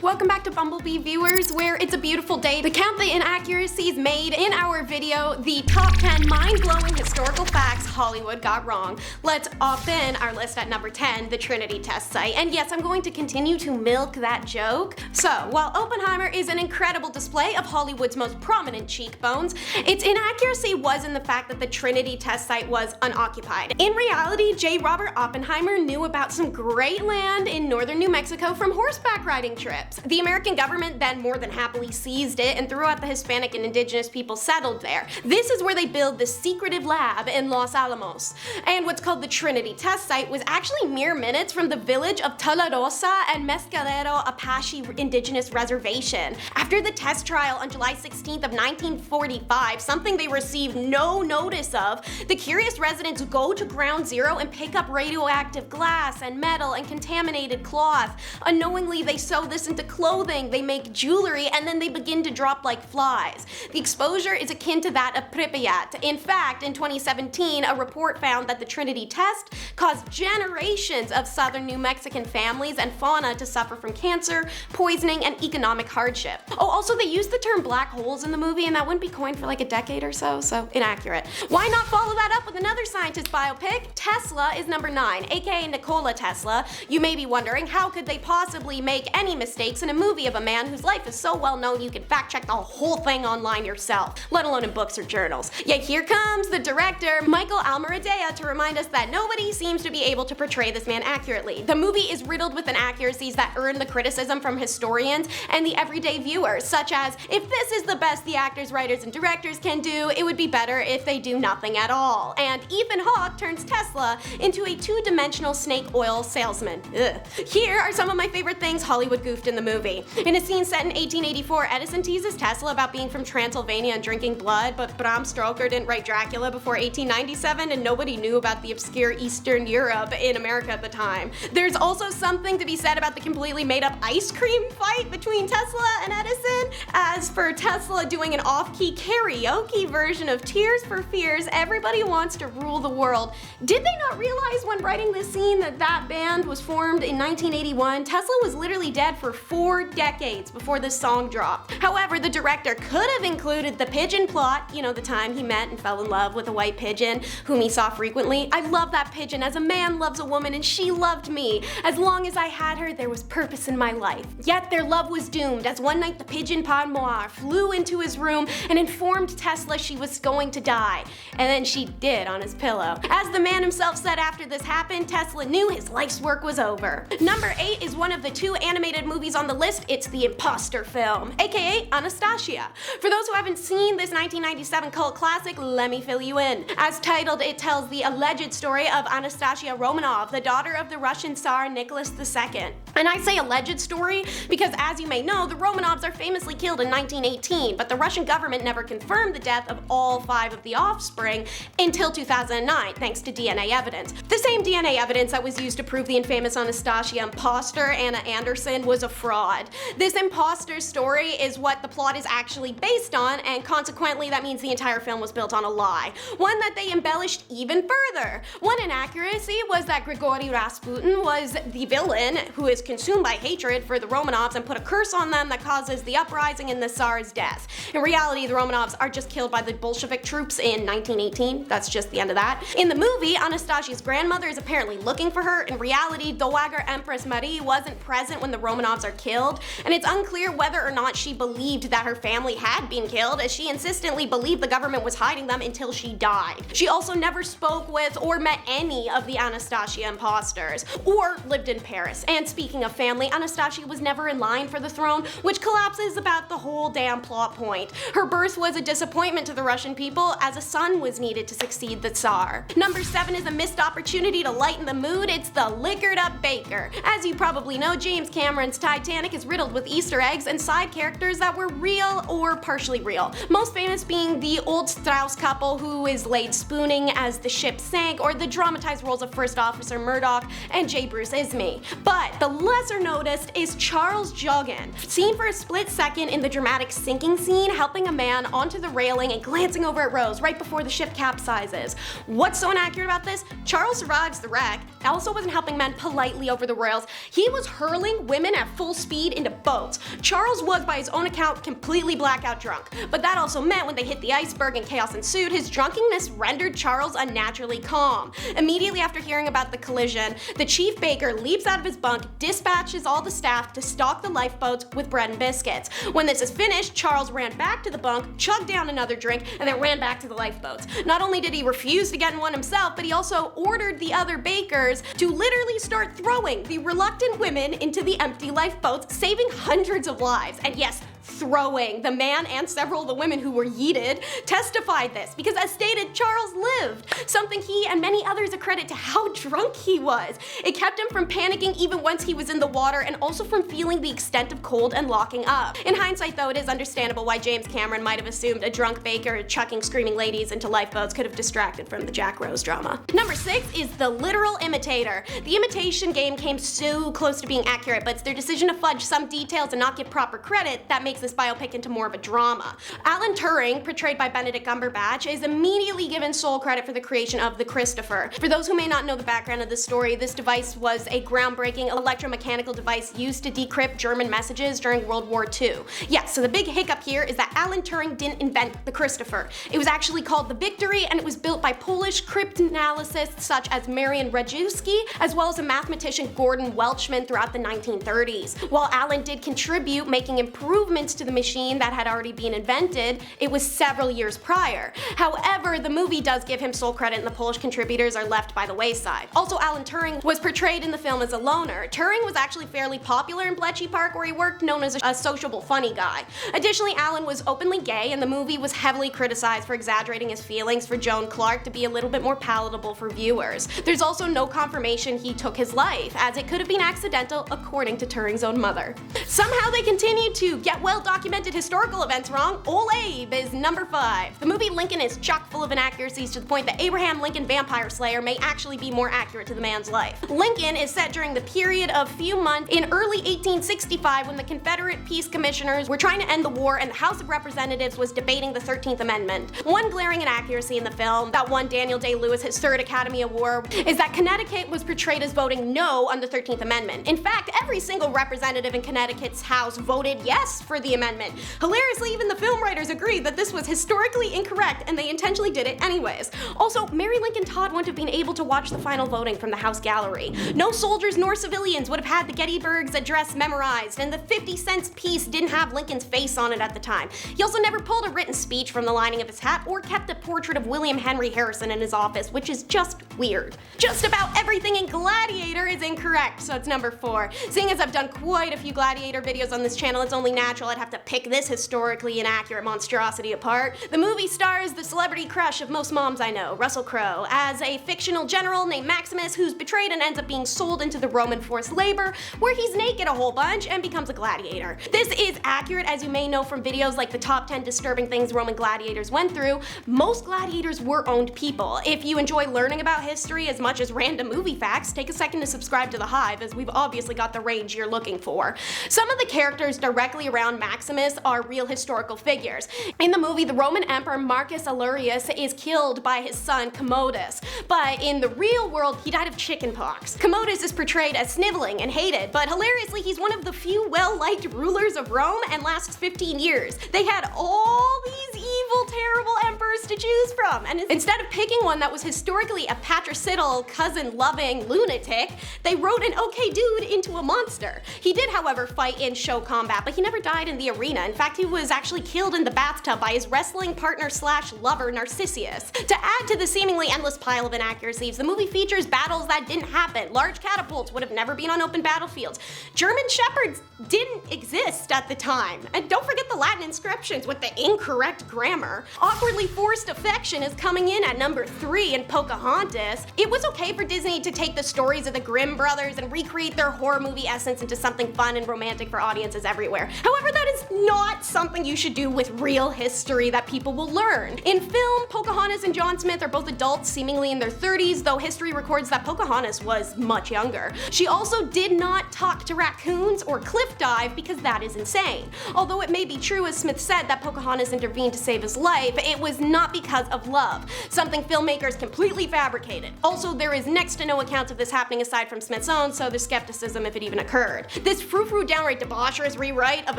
Welcome back to Bumblebee viewers, where it's a beautiful day to count the inaccuracies made in our video, the top 10 mind-blowing historical facts Hollywood got wrong. Let's open our list at number 10, the Trinity test site. And yes, I'm going to continue to milk that joke. So, while Oppenheimer is an incredible display of Hollywood's most prominent cheekbones, its inaccuracy was in the fact that the Trinity test site was unoccupied. In reality, J. Robert Oppenheimer knew about some great land in northern New Mexico from horseback riding trips. The American government then more than happily seized it, and throughout the Hispanic and indigenous people settled there. This is where they built the secretive lab in Los Alamos. And what's called the Trinity test site was actually mere minutes from the village of Tularosa and Mescalero Apache indigenous reservation. After the test trial on July 16th of 1945, something they received no notice of, the curious residents go to ground zero and pick up radioactive glass and metal and contaminated cloth. Unknowingly, they sew this into clothing, they make jewelry, and then they begin to drop like flies. The exposure is akin to that of Pripyat. In fact, in 2017, a report found that the Trinity test caused generations of southern New Mexican families and fauna to suffer from cancer, poisoning, and economic hardship. Oh, also they used the term black holes in the movie, and that wouldn't be coined for like a decade or so inaccurate. Why not follow that up with another scientist biopic? Tesla is number 9, aka Nikola Tesla. You may be wondering, how could they possibly make any mistakes in a movie of a man whose life is so well known you can fact check the whole thing online yourself, let alone in books or journals. Yet here comes the director, Michael Almeridea, to remind us that nobody seems to be able to portray this man accurately. The movie is riddled with inaccuracies that earn the criticism from historians and the everyday viewer, such as, if this is the best the actors, writers, and directors can do, it would be better if they do nothing at all. And Ethan Hawke turns Tesla into a two-dimensional snake oil salesman. Ugh. Here are some of my favorite things Hollywood goofed in the movie. In a scene set in 1884, Edison teases Tesla about being from Transylvania and drinking blood, but Bram Stoker didn't write Dracula before 1897, and nobody knew about the obscure Eastern Europe in America at the time. There's also something to be said about the completely made-up ice cream fight between Tesla and Edison. As for Tesla doing an off-key karaoke version of Tears for Fears, Everybody Wants to Rule the World, did they not realize when writing this scene that that band was formed in 1981? Tesla was literally dead for 4 decades before this song dropped. However, the director could have included the pigeon plot, you know, the time he met and fell in love with a white pigeon whom he saw frequently. I love that pigeon as a man loves a woman, and she loved me. As long as I had her, there was purpose in my life. Yet their love was doomed, as one night the pigeon Pan Moir flew into his room and informed Tesla she was going to die. And then she did on his pillow. As the man himself said after this happened, Tesla knew his life's work was over. Number 8 is one of the 2 animated movies on the list. It's the Imposter Film, aka Anastasia. For those who haven't seen this 1997 cult classic, let me fill you in. As titled, it tells the alleged story of Anastasia Romanov, the daughter of the Russian Tsar Nicholas II. And I say alleged story because, as you may know, the Romanovs are famously killed in 1918, but the Russian government never confirmed the death of all 5 of the offspring until 2009, thanks to DNA evidence. The same DNA evidence that was used to prove the infamous Anastasia imposter, Anna Anderson, was a fraud. This imposter story is what the plot is actually based on, and consequently that means the entire film was built on a lie, one that they embellished even further. One inaccuracy was that Grigory Rasputin was the villain who is consumed by hatred for the Romanovs and put a curse on them that causes the uprising and the Tsar's death. In reality, the Romanovs are just killed by the Bolshevik troops in 1918. That's just the end of that. In the movie, Anastasia's grandmother is apparently looking for her. In reality, Dowager Empress Marie wasn't present when the Romanovs are killed, and it's unclear whether or not she believed that her family had been killed, as she insistently believed the government was hiding them until she died. She also never spoke with or met any of the Anastasia imposters, or lived in Paris. And speaking of family, Anastasia was never in line for the throne, which collapses about the whole damn plot point. Her birth was a disappointment to the Russian people, as a son was needed to succeed the Tsar. Number 7 is a missed opportunity to lighten the mood. It's the liquored up baker. As you probably know, James Cameron's Titanic is riddled with Easter eggs and side characters that were real or partially real. Most famous being the old Strauss couple who is laid spooning as the ship sank, or the dramatized roles of First Officer Murdoch and J. Bruce Ismay. But the lesser noticed is Charles Joughin, seen for a split second in the dramatic sinking scene, helping a man onto the railing and glancing over at Rose right before the ship capsizes. What's so inaccurate about this? Charles survives the wreck, also wasn't helping men politely over the rails. He was hurling women at full full speed into boats. Charles was, by his own account, completely blackout drunk, but that also meant when they hit the iceberg and chaos ensued, his drunkenness rendered Charles unnaturally calm. Immediately after hearing about the collision, the chief baker leaps out of his bunk, dispatches all the staff to stock the lifeboats with bread and biscuits. When this is finished, Charles ran back to the bunk, chugged down another drink, and then ran back to the lifeboats. Not only did he refuse to get in one himself, but he also ordered the other bakers to literally start throwing the reluctant women into the empty lifeboats, saving hundreds of lives. And yes, throwing. The man and several of the women who were yeeted testified this, because as stated, Charles lived, something he and many others accredit to how drunk he was. It kept him from panicking even once he was in the water, and also from feeling the extent of cold and locking up. In hindsight though, it is understandable why James Cameron might have assumed a drunk baker chucking screaming ladies into lifeboats could have distracted from the Jack Rose drama. Number 6 is the literal imitator. The imitation game came so close to being accurate, but it's their decision to fudge some details and not give proper credit that makes this biopic into more of a drama. Alan Turing, portrayed by Benedict Cumberbatch, is immediately given sole credit for the creation of the Christopher. For those who may not know the background of this story, this device was a groundbreaking electromechanical device used to decrypt German messages during World War II. Yeah, so the big hiccup here is that Alan Turing didn't invent the Christopher. It was actually called the Victory, and it was built by Polish cryptanalysts such as Marian Rejewski, as well as the mathematician Gordon Welchman throughout the 1930s. While Alan did contribute making improvements to the machine that had already been invented, it was several years prior. However, the movie does give him sole credit and the Polish contributors are left by the wayside. Also, Alan Turing was portrayed in the film as a loner. Turing was actually fairly popular in Bletchley Park, where he worked, known as a sociable funny guy. Additionally, Alan was openly gay, and the movie was heavily criticized for exaggerating his feelings for Joan Clark to be a little bit more palatable for viewers. There's also no confirmation he took his life, as it could have been accidental according to Turing's own mother. Somehow they continued to get well-documented historical events wrong. Ol' Abe is number 5. The movie Lincoln is chock full of inaccuracies to the point that Abraham Lincoln Vampire Slayer may actually be more accurate to the man's life. Lincoln is set during the period of few months in early 1865 when the Confederate Peace Commissioners were trying to end the war and the House of Representatives was debating the 13th Amendment. One glaring inaccuracy in the film that won Daniel Day-Lewis his 3rd Academy Award is that Connecticut was portrayed as voting no on the 13th Amendment. In fact, every single representative in Connecticut's House voted yes for the amendment. Hilariously, even the film writers agreed that this was historically incorrect and they intentionally did it anyways. Also, Mary Lincoln Todd wouldn't have been able to watch the final voting from the House gallery. No soldiers nor civilians would have had the Gettysburg's address memorized, and the 50-cent piece didn't have Lincoln's face on it at the time. He also never pulled a written speech from the lining of his hat or kept a portrait of William Henry Harrison in his office, which is just weird. Just about everything in Gladiator is incorrect, so it's number 4. Seeing as I've done quite a few Gladiator videos on this channel, it's only natural I'd have to pick this historically inaccurate monstrosity apart. The movie stars the celebrity crush of most moms I know, Russell Crowe, as a fictional general named Maximus who's betrayed and ends up being sold into the Roman forced labor, where he's naked a whole bunch and becomes a gladiator. This is accurate, as you may know from videos like the top 10 disturbing things Roman gladiators went through. Most gladiators were owned people. If you enjoy learning about history as much as random movie facts, take a second to subscribe to The Hive, as we've obviously got the range you're looking for. Some of the characters directly around Maximus are real historical figures. In the movie, the Roman Emperor Marcus Aurelius is killed by his son Commodus, but in the real world, he died of chickenpox. Commodus is portrayed as sniveling and hated, but hilariously, he's one of the few well-liked rulers of Rome and lasts 15 years. They had all these evil, terrible emperors to choose from, and instead of picking one that was historically a patricidal, cousin-loving lunatic, they wrote an okay dude into a monster. He did, however, fight in show combat, but he never died in the arena. In fact, he was actually killed in the bathtub by his wrestling partner slash lover Narcissus. To add to the seemingly endless pile of inaccuracies, the movie features battles that didn't happen. Large catapults would have never been on open battlefields. German shepherds didn't exist at the time. And don't forget the Latin inscriptions with the incorrect grammar. Awkwardly forced affection is coming in at number 3 in Pocahontas. It was okay for Disney to take the stories of the Grimm brothers and recreate their horror movie essence into something fun and romantic for audiences everywhere. However, that is not something you should do with real history that people will learn. In film, Pocahontas and John Smith are both adults, seemingly in their 30s, though history records that Pocahontas was much younger. She also did not talk to raccoons or cliff dive because that is insane. Although it may be true, as Smith said, that Pocahontas intervened to save his life, it was not because of love, something filmmakers completely fabricated. Also, there is next to no account of this happening aside from Smith's own, so there's skepticism if it even occurred. This frou-frou downright debaucherous rewrite of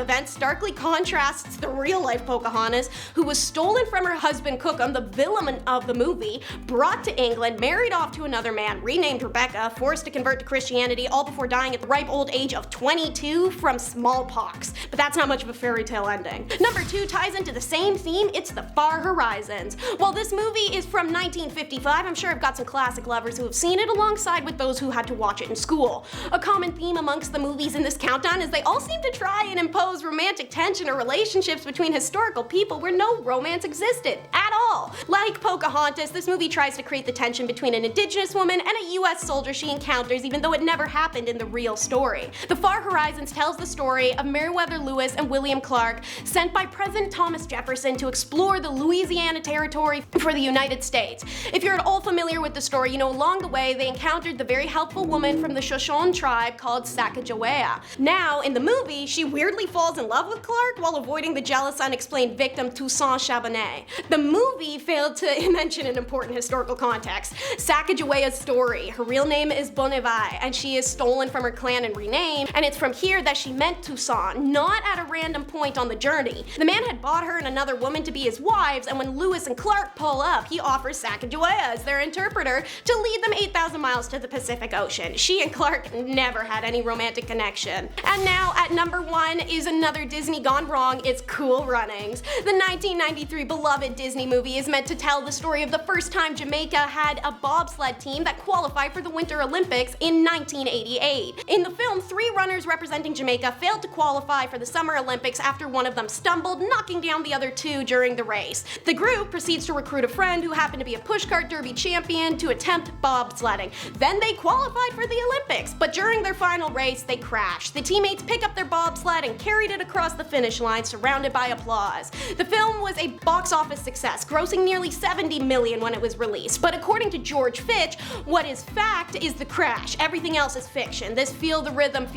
events starkly contrasts the real-life Pocahontas, who was stolen from her husband Cookham, the villain of the movie, brought to England, married off to another man, renamed Rebecca, forced to convert to Christianity, all before dying at the ripe old age of 22 from smallpox. But that's not much of a fairy tale ending. Number 2 ties into the same theme, it's The Far Horizons. While this movie is from 1955, I'm sure I've got some classic lovers who have seen it alongside with those who had to watch it in school. A common theme amongst the movies in this countdown is they all seem to try and impose romantic tension or relationships between historical people where no romance existed at all. Like Pocahontas, this movie tries to create the tension between an indigenous woman and a US soldier she encounters, even though it never happened in the real story. The Far Horizons tells the story of Meriwether Lewis and William Clark, sent by President Thomas Jefferson to explore the Louisiana Territory for the United States. If you're at all familiar with the story, you know along the way they encountered the very helpful woman from the Shoshone tribe called Sacagawea. Now, in the movie, she weirdly falls in love with Clark while avoiding the jealous, unexplained victim Toussaint Charbonnet. The movie failed to mention an important historical context. Sacagawea's story. Her real name is Bonnevaille, and she is stolen from her clan and renamed, and it's from here that she met Toussaint, not at a random point on the journey. The man had bought her and another woman to be his wives, and when Lewis and Clark pull up, he offers Sacagawea as their interpreter to lead them 8,000 miles to the Pacific Ocean. She and Clark never had any romantic connection. And now at number 1 is another Disney gone wrong, it's Cool Runnings. The 1993 beloved Disney movie is meant to tell the story of the first time Jamaica had a bobsled team that qualified for the Winter Olympics in 1988. In the film, 3 runners representing Jamaica failed to qualify for the Summer Olympics after one of them stumbled, knocking down the other 2 during the race. The group proceeds to recruit a friend who happened to be a pushcart derby champion to attempt bobsledding. Then they qualified for the Olympics, but during their final race, they crashed. The teammates pick up their bobsled and carried it across the finish line, surrounded by applause. The film was a box office success, grossing nearly $70 million when it was released. But according to George Fitch, what is fact is the crash. Everything else is fiction. This feel the rhythm,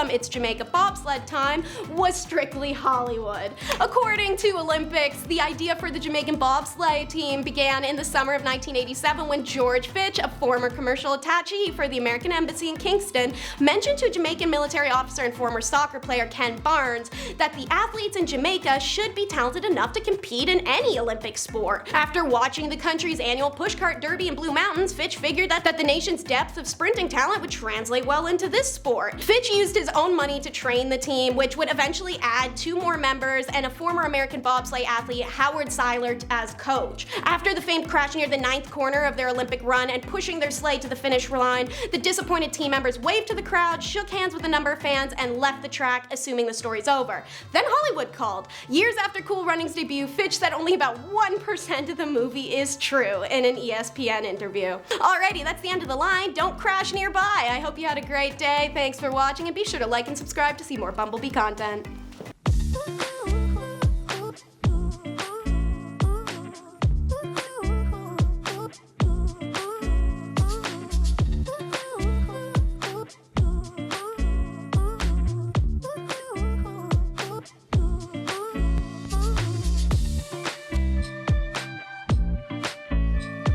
it's Jamaica bobsled time was strictly Hollywood. According to Olympics, the idea for the Jamaican bobsleigh team began in the summer of 1987 when George Fitch, a former commercial attaché for the American Embassy in Kingston, mentioned to Jamaican military officer and former soccer player Ken Barnes that the athletes in Jamaica should be talented enough to compete in any Olympic sport. After watching the country's annual pushcart derby in Blue Mountains, Fitch figured that the nation's depth of sprinting talent would translate well into this sport. Fitch used his own money to train the team, which would eventually add 2 more members and a former American bobsleigh athlete, Howard Seiler, as coach. After the famed crash near the 9th corner of their Olympic run and pushing their sleigh to the finish line, the disappointed team members waved to the crowd, shook hands with a number of fans, and left the track, assuming the story's over. Then Hollywood called. Years after Cool Runnings' debut, Fitch said only about 1% of the movie is true in an ESPN interview. Alrighty, that's the end of the line. Don't crash nearby. I hope you had a great day. Thanks for watching, and be sure to like and subscribe to see more Bumblebee content.